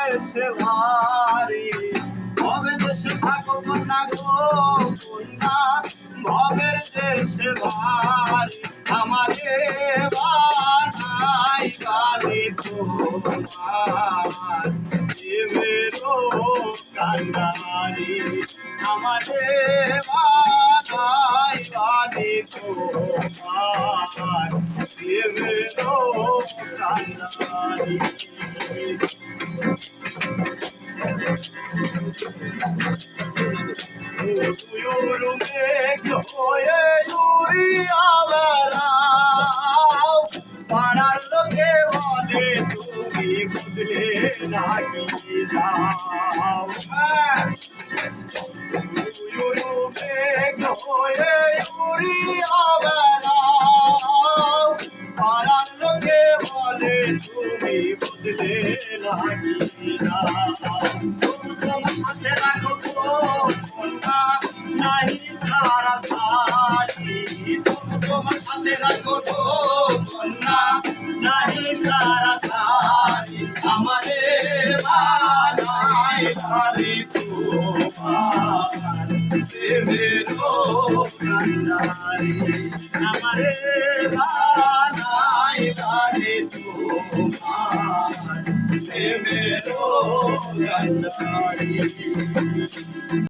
দেশে ভারী ভবের দেশে থাকো কন্যা গো কন্যা ভবের দেশে ভারী আমারে বানাই বালি তোমার দেবেরও কান্ডারি আমারে বানাই বালি তোমার দেবেরও কান্ডারি Uyurum bekloye yuriya beram Parar loke bole tumi budle nahi jao Uyurum bekloye yuriya beram Parar loke bole tumi budle nahi jao Tumse rakho konna nahi sara sari তোমার সাথে রাখো কন্যা নাহি সারা সারি আমারে বানাই বালি তোমার দেবেরও কান্ডারি আমারে বানাই বালি তোমার দেবেরও কান্ডারি